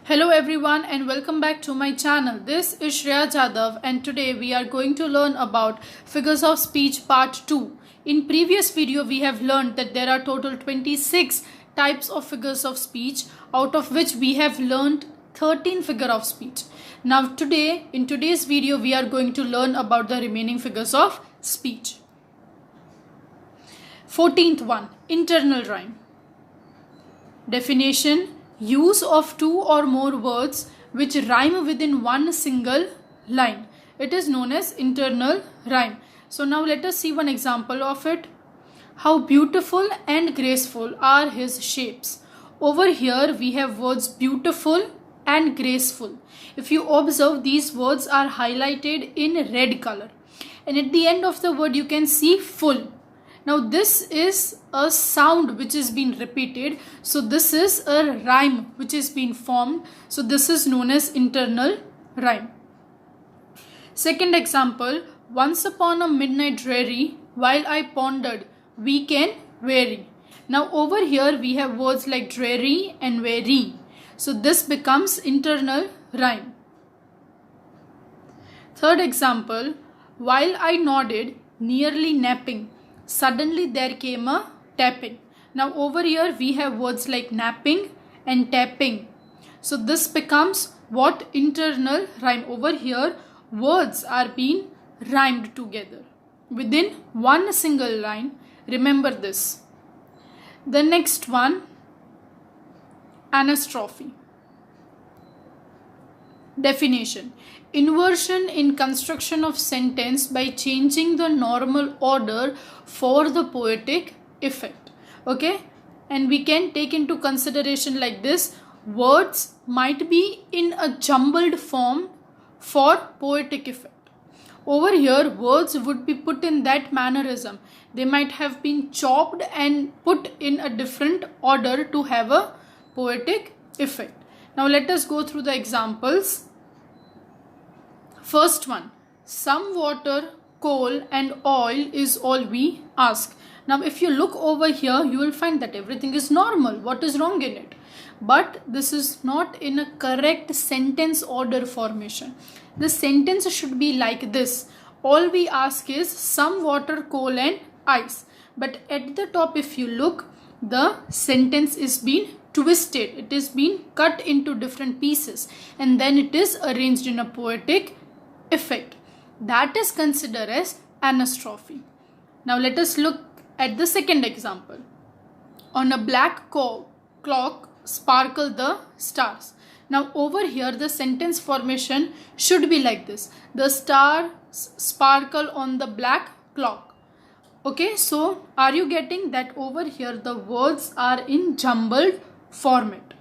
Hello everyone and welcome back to my channel. This is Shreya Jadhav and today we are going to learn about figures of speech part 2. In previous video we have learned that there are total 26 types of figures of speech, out of which we have learned 13 figure of speech. Now today, in today's video, we are going to learn about the remaining figures of speech. 14th one, internal rhyme. Definition: use of two or more words which rhyme within one single line. It is known as internal rhyme. So now let us see one example of it. How beautiful and graceful are his shapes. Over here we have words beautiful and graceful. If you observe, these words are highlighted in red color. And at the end of the word you can see full. Now this is a sound which is being repeated. So this is a rhyme which is being formed. So this is known as internal rhyme. Second example, once upon a midnight dreary, while I pondered, weak and weary. Now over here we have words like dreary and weary. So this becomes internal rhyme. Third example, while I nodded, nearly napping, suddenly there came a tapping. Now over here we have words like napping and tapping. So this becomes what? Internal rhyme. Over here words are being rhymed together within one single line. Remember this. The next one, anastrophe. Definition: inversion in construction of sentence by changing the normal order for the poetic effect. Okay, and we can take into consideration like this: words might be in a jumbled form for poetic effect. Over here words would be put in that mannerism. They might have been chopped and put in a different order to have a poetic effect. Now let us go through the examples. First one, some water, coal and oil is all we ask. Now if you look over here, you will find that everything is normal. What is wrong in it? But this is not in a correct sentence order formation. The sentence should be like this: all we ask is some water, coal and ice. But at the top if you look, the sentence is being twisted. It is being cut into different pieces and then it is arranged in a poetic effect. That is considered as anastrophe. Now let us look at the second example. On a black clock sparkle the stars. Now over here the sentence formation should be like this: the stars sparkle on the black clock. Okay, so are you getting that over here the words are in jumbled format?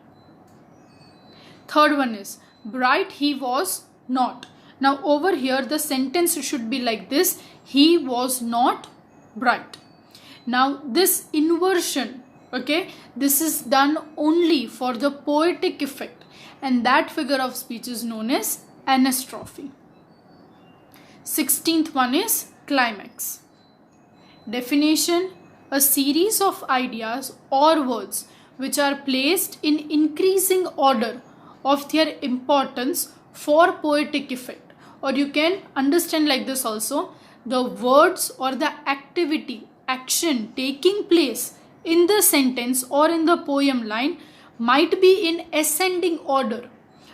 Third one is bright he was not. Now over here the sentence should be like this: he was not bright. Now this inversion, okay, this is done only for the poetic effect, and that figure of speech is known as anastrophe. 16th one is climax. Definition: a series of ideas or words which are placed in increasing order of their importance for poetic effect. Or you can understand like this also: the words or the activity, action taking place in the sentence or in the poem line might be in ascending order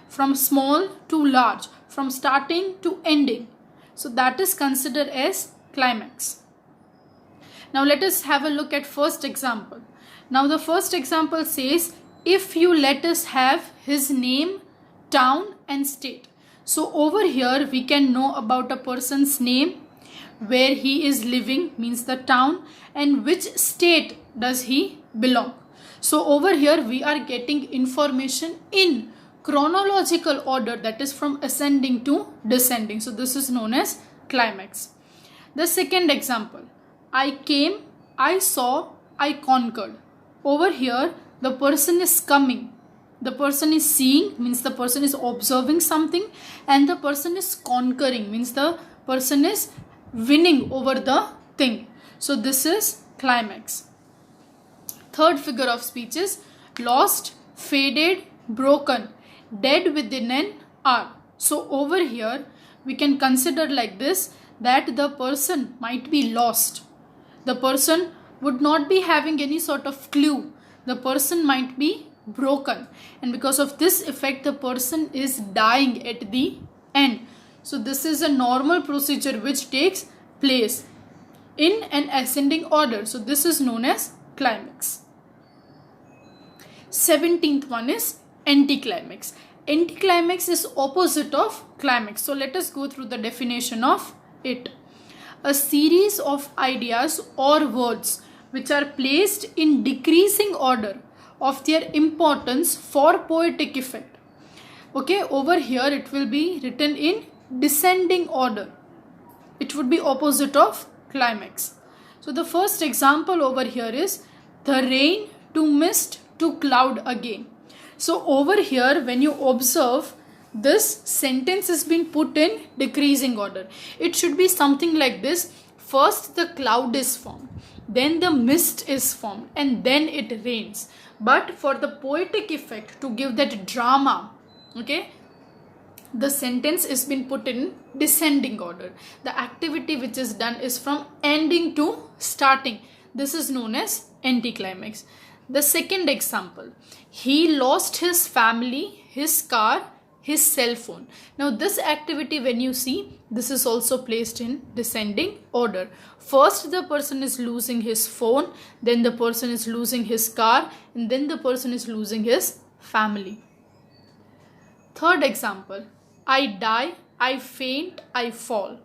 from small to large, from starting to ending. So that is considered as climax. Now let us have a look at first example. Now the first example says, if you let us have his name, town and state. So over here we can know about a person's name, where he is living means the town, and which state does he belong. So over here we are getting information in chronological order, that is from ascending to descending. So this is known as climax. The second example, I came, I saw, I conquered. Over here the person is coming, the person is seeing means the person is observing something, and the person is conquering means the person is winning over the thing. So this is climax. Third figure of speech is lost, faded, broken, dead within an hour. So over here we can consider like this, that the person might be lost. The person would not be having any sort of clue. The person might be broken, and because of this effect the person is dying at the end. So this is a normal procedure which takes place in an ascending order. So this is known as climax. 17th one is anticlimax. Anticlimax is opposite of climax. So let us go through the definition of it. A series of ideas or words which are placed in decreasing order of their importance for poetic effect. Okay, over here it will be written in descending order. It would be opposite of climax. So the first example over here is the rain to mist to cloud again. So over here when you observe, this sentence has been put in decreasing order. It should be something like this. First the cloud is formed, then the mist is formed, and then it rains. But for the poetic effect, to give that drama, okay, the sentence is been put in descending order. The activity which is done is from ending to starting. This is known as anticlimax. The second example, he lost his family, his car, his cell phone. Now this activity, when you see, this is also placed in descending order. First the person is losing his phone, then the person is losing his car, and then the person is losing his family. Third example, I die, I faint, I fall.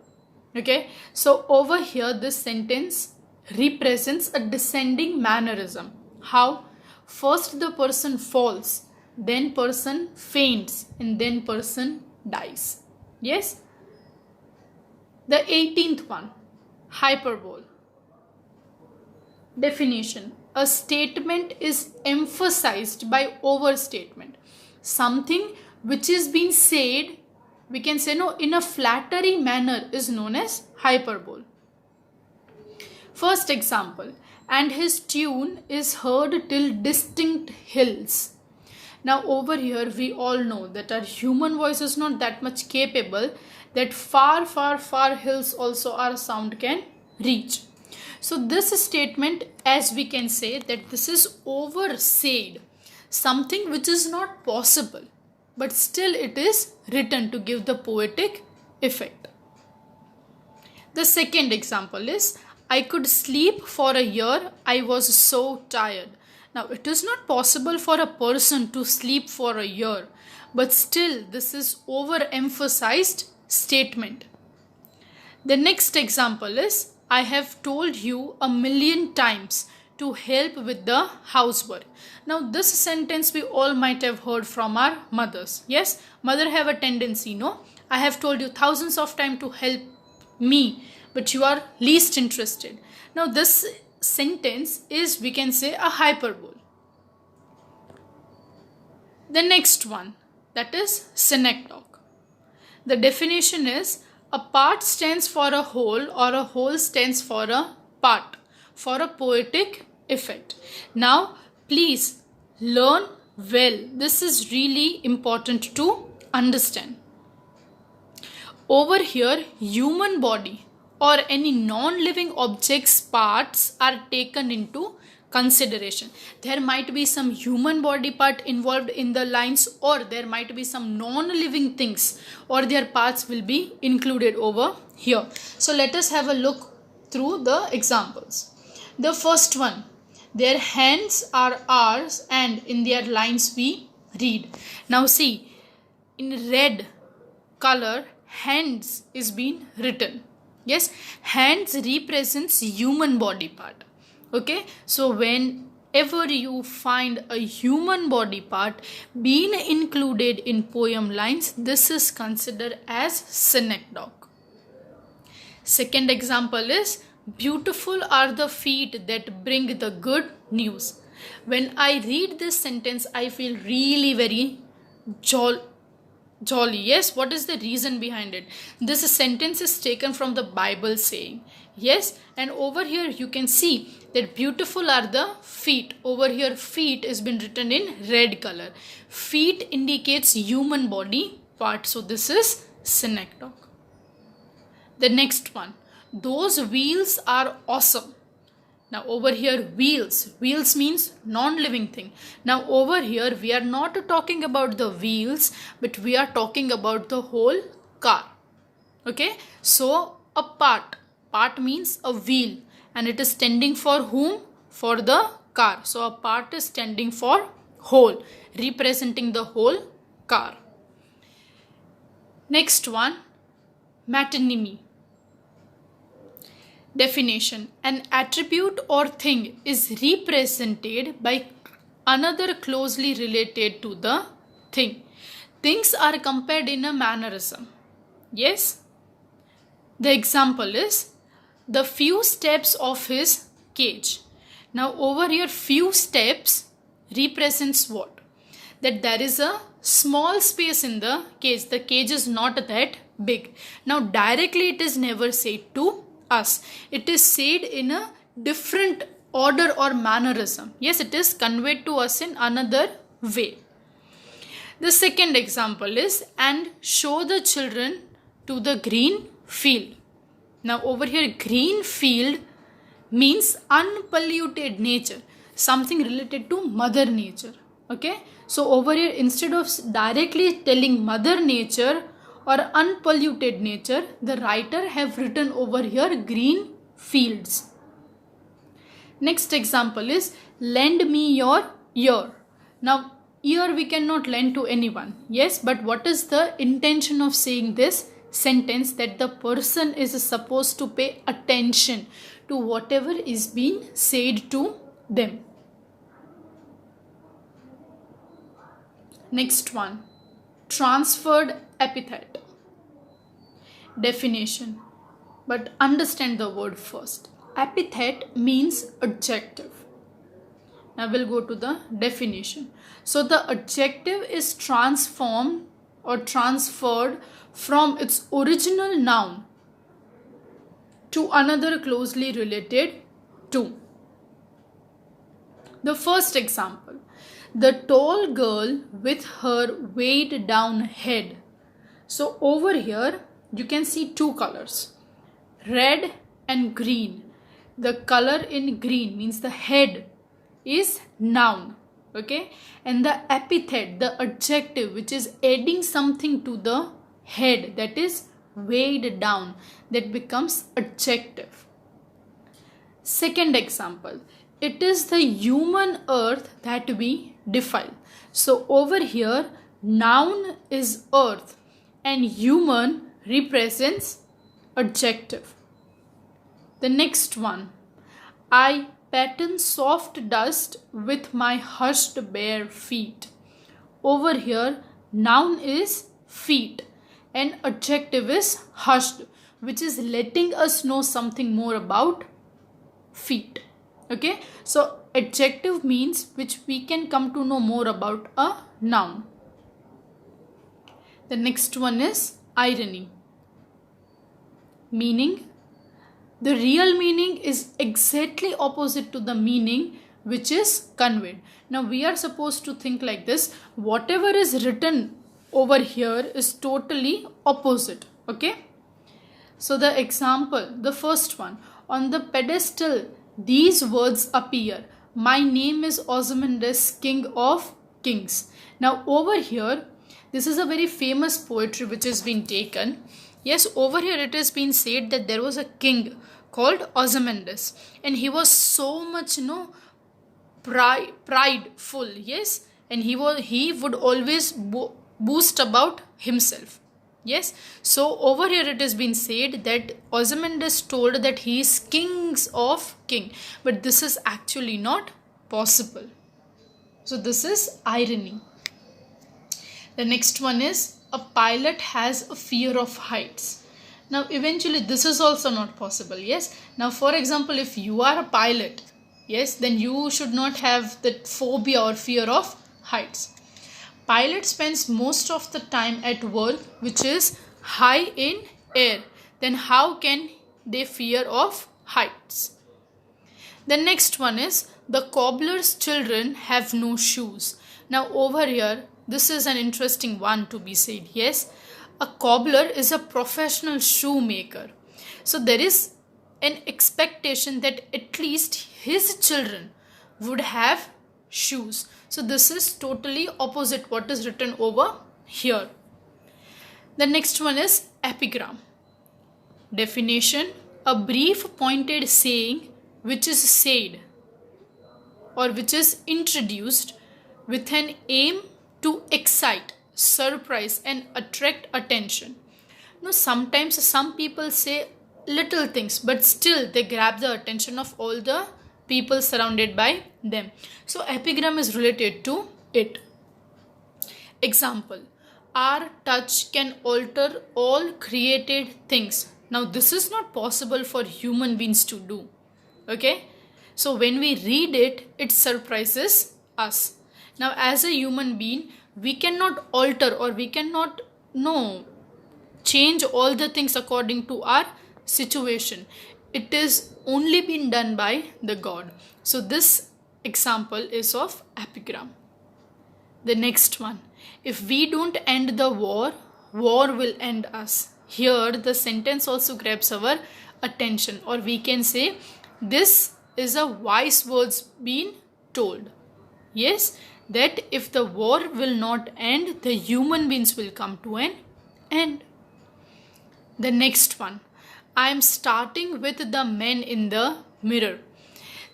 Okay, so over here this sentence represents a descending mannerism. How? First the person falls, then person faints, and then person dies. Yes. The 18th one, hyperbole. Definition: a statement is emphasized by overstatement. Something which is being said, we can say no, in a flattery manner is known as hyperbole. First example, and his tune is heard till distinct hills. Now over here we all know that our human voice is not that much capable that far hills also our sound can reach. So this statement, as we can say, that this is oversaid, something which is not possible, but still it is written to give the poetic effect. The second example is, I could sleep for a year, I was so tired. Now it is not possible for a person to sleep for a year, but still this is overemphasized statement. The next example is, I have told you 1,000,000 times to help with the housework. Now this sentence we all might have heard from our mothers. Yes, mother have a tendency, no, I have told you thousands of times to help me, but you are least interested. Now this sentence is, we can say, a hyperbole. The next one, that is synecdoche. The definition is, a part stands for a whole or a whole stands for a part, for a poetic effect. Now please learn well. This is really important to understand. Over here, human body or any non-living object's parts are taken into consideration. There might be some human body part involved in the lines, or there might be some non-living things, or their parts will be included over here. So let us have a look through the examples. The first one, their hands are ours, and in their lines we read. Now see, in red color, hands is being written. Yes, hands represents human body part. Okay, so whenever you find a human body part being included in poem lines, this is considered as synecdoche. Second example is, beautiful are the feet that bring the good news. When I read this sentence, I feel really very jolly. Yes, what is the reason behind it? This sentence is taken from the Bible saying. Yes, and over here you can see that beautiful are the feet. Over here feet has been written in red color. Feet indicates human body part. So this is synecdoche. The next one, those wheels are awesome. Now over here wheels means non-living thing. Now over here we are not talking about the wheels, but we are talking about the whole car. Okay, so a part means a wheel, and it is standing for whom? For the car. So a part is standing for whole, representing the whole car. Next one, metonymy. Definition: an attribute or thing is represented by another closely related to the thing. Things are compared in a mannerism. Yes? The example is the few steps of his cage. Now over here few steps represents what? That there is a small space in the cage. The cage is not that big. Now directly it is never said to us. It is said in a different order or mannerism. Yes, it is conveyed to us in another way. The second example is, and show the children to the green field. Now over here green field means unpolluted nature, something related to mother nature. Okay, so over here instead of directly telling mother nature or unpolluted nature, the writer have written over here green fields. Next example is, lend me your ear. Now ear we cannot lend to anyone. Yes, but what is the intention of saying this sentence? That the person is supposed to pay attention to whatever is being said to them. Next one, transferred epithet. Definition, but understand the word first. Epithet means adjective. Now we'll go to the definition. So the adjective is transformed or transferred from its original noun to another closely related to. The first example, the tall girl with her weighed down head. So over here you can see two colors, red and green. The color in green means the head is noun. Okay, and the epithet, the adjective which is adding something to the head, that is weighed down, that becomes adjective. Second example, it is the human earth that we defile. So over here noun is earth and human represents adjective. The next one, I pattern soft dust with my hushed bare feet. Over here noun is feet and adjective is hushed, which is letting us know something more about feet. Okay, so adjective means which we can come to know more about a noun. The next one is irony. Meaning, the real meaning is exactly opposite to the meaning which is conveyed. Now we are supposed to think like this, whatever is written over here is totally opposite. Okay, so the example, the first one, on the pedestal these words appear, my name is Ozymandias, king of kings. Now over here this is a very famous poetry which has been taken. Yes, over here it has been said that there was a king called Ozymandias and he was so much prideful. Yes, and he would always boast about himself. Yes, so over here it has been said that Ozymandias told that he is kings of king, but this is actually not possible. So this is irony. The next one is, a pilot has a fear of heights. Now eventually this is also not possible. Yes, now for example, if you are a pilot, yes, then you should not have that phobia or fear of heights. Pilot spends most of the time at work which is high in air. Then how can they fear of heights? The next one is the cobbler's children have no shoes. Now over here, this is an interesting one to be said. Yes, a cobbler is a professional shoemaker. So there is an expectation that at least his children would have shoes. So this is totally opposite what is written over here. The next one is epigram. Definition: a brief pointed saying which is said or which is introduced with an aim to excite, surprise and attract attention. Now sometimes some people say little things but still they grab the attention of all the people surrounded by them. So epigram is related to it. Example: our touch can alter all created things. Now this is not possible for human beings to do. Okay, so when we read it, it surprises us. Now as a human being, we cannot alter or we cannot change all the things according to our situation. It is only been done by the God. So this example is of epigram. The next one: if we don't end the war, war will end us. Here the sentence also grabs our attention, or we can say this is a wise words being told. Yes, that if the war will not end, the human beings will come to an end. The next one: I am starting with the men in the mirror.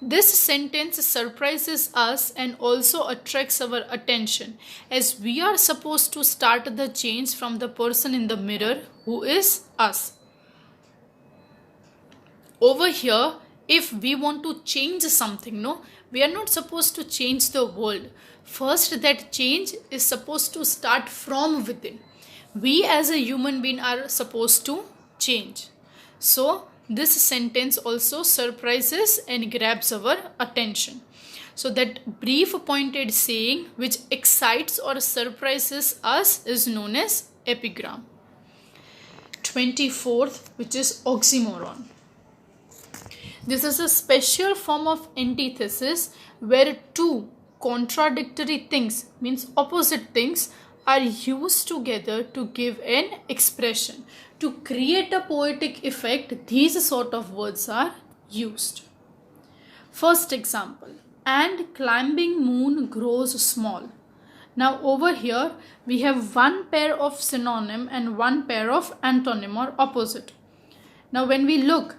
This sentence surprises us and also attracts our attention, as we are supposed to start the change from the person in the mirror, who is us. Over here, if we want to change something, we are not supposed to change the world. First, that change is supposed to start from within. We as a human being are supposed to change. So this sentence also surprises and grabs our attention. So that brief pointed saying which excites or surprises us is known as epigram. 24th, which is oxymoron. This is a special form of antithesis where two contradictory things, means opposite things, are used together to give an expression. To create a poetic effect, these sort of words are used. First example: and climbing moon grows small. Now over here we have one pair of synonym and one pair of antonym or opposite. Now when we look,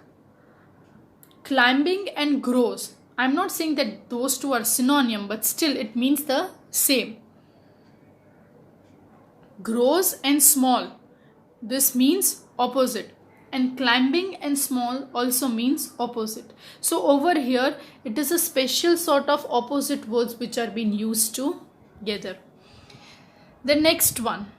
climbing and grows, I'm not saying that those two are synonym, but still it means the same. Grows and small, this means opposite, and climbing and small also means opposite. So over here it is a special sort of opposite words which are being used together. The next one: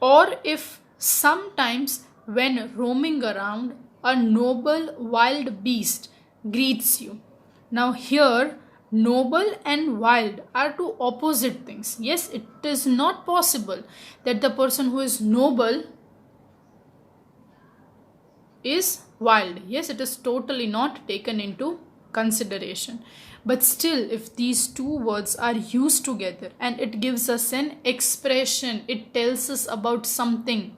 or if sometimes when roaming around, a noble wild beast greets you. Now here noble and wild are two opposite things. Yes, it is not possible that the person who is noble is wild. Yes, it is totally not taken into consideration. But still, if these two words are used together and it gives us an expression, it tells us about something.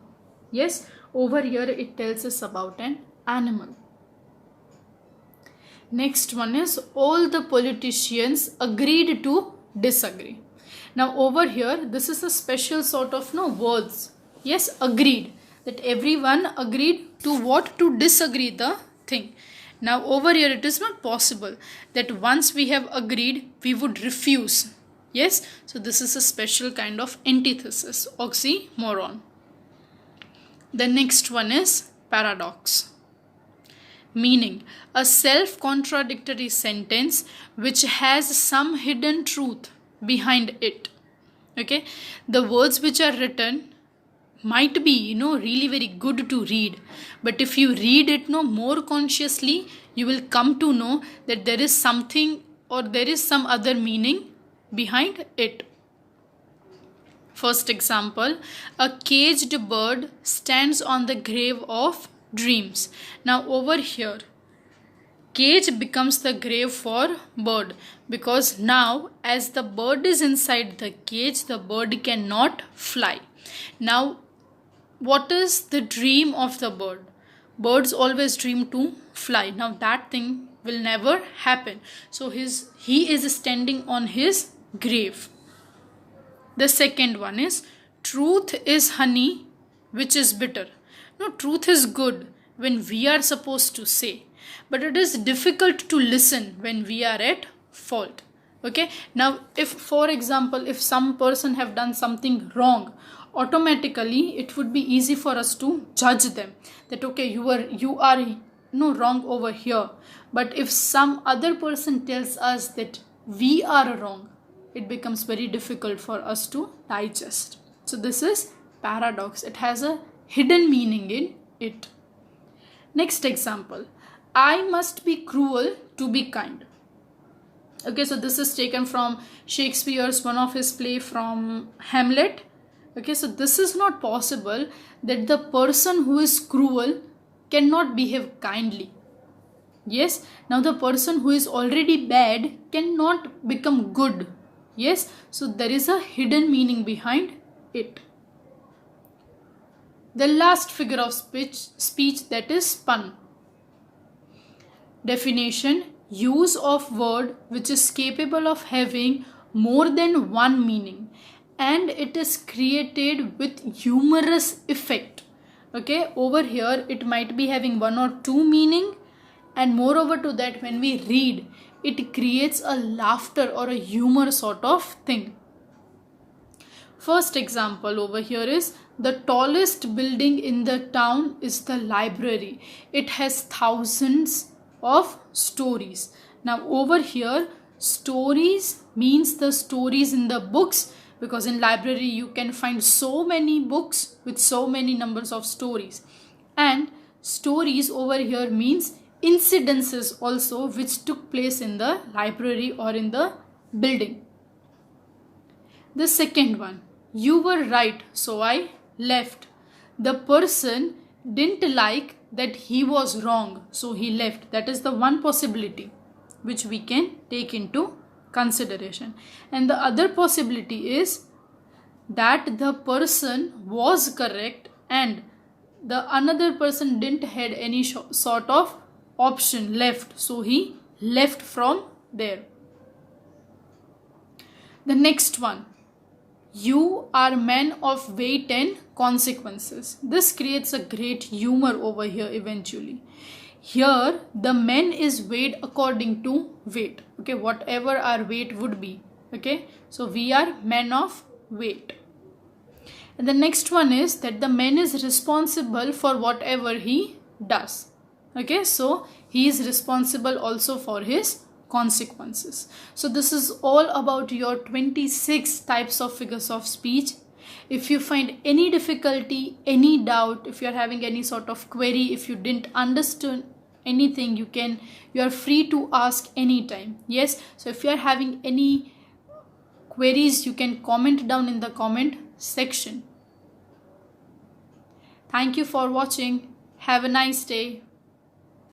Yes, over here it tells us about an animal. Next one is all the politicians agreed to disagree. Now over here this is a special sort of words. Yes, agreed, that everyone agreed to what? To disagree the thing. Now over here it is not possible that once we have agreed we would refuse. Yes, so this is a special kind of antithesis, oxymoron. The next one is paradox. Meaning, a self-contradictory sentence which has some hidden truth behind it. Okay, the words which are written might be really very good to read, but if you read it more consciously, you will come to know that there is something or there is some other meaning behind it. First example, a caged bird stands on the grave of dreams. Now over here, cage becomes the grave for bird, because now as the bird is inside the cage, the bird cannot fly. Now what is the dream of the bird? Birds always dream to fly. Now that thing will never happen. So he is standing on his grave. The second one is, truth is honey which is bitter. No, truth is good when we are supposed to say, but it is difficult to listen when we are at fault. Okay, now if for example, if some person have done something wrong, automatically it would be easy for us to judge them that okay, you are wrong over here. But if some other person tells us that we are wrong, it becomes very difficult for us to digest. So this is paradox. It has a hidden meaning in it. Next example, I must be cruel to be kind. Okay, so this is taken from Shakespeare's one of his play from Hamlet. Okay, so this is not possible that the person who is cruel cannot behave kindly. Yes, now the person who is already bad cannot become good. Yes, so there is a hidden meaning behind it. The last figure of speech, that is pun. Definition, use of word which is capable of having more than one meaning, and it is created with humorous effect. Okay, over here it might be having one or two meaning, and moreover to that, when we read, it creates a laughter or a humor sort of thing. First example over here is, the tallest building in the town is the library. It has thousands of stories. Now over here, stories means the stories in the books, because in library you can find so many books with so many numbers of stories. And stories over here means incidences also which took place in the library or in the building. The second one, you were right, so I left. The person didn't like that he was wrong, so he left. That is the one possibility which we can take into consideration. And the other possibility is that the person was correct and the another person didn't had any sort of option left, so he left from there. The next one, you are men of weight and consequences. This creates a great humor over here eventually. Here the men is weighed according to weight. Okay, whatever our weight would be. Okay, so we are men of weight. And the next one is that the man is responsible for whatever he does. Okay, so he is responsible also for his consequences. So this is all about your 26 types of figures of speech. If you find any difficulty, any doubt, if you are having any sort of query, if you didn't understand anything, you are free to ask anytime. Yes, so if you are having any queries, you can comment down in the comment section. Thank you for watching. Have a nice day.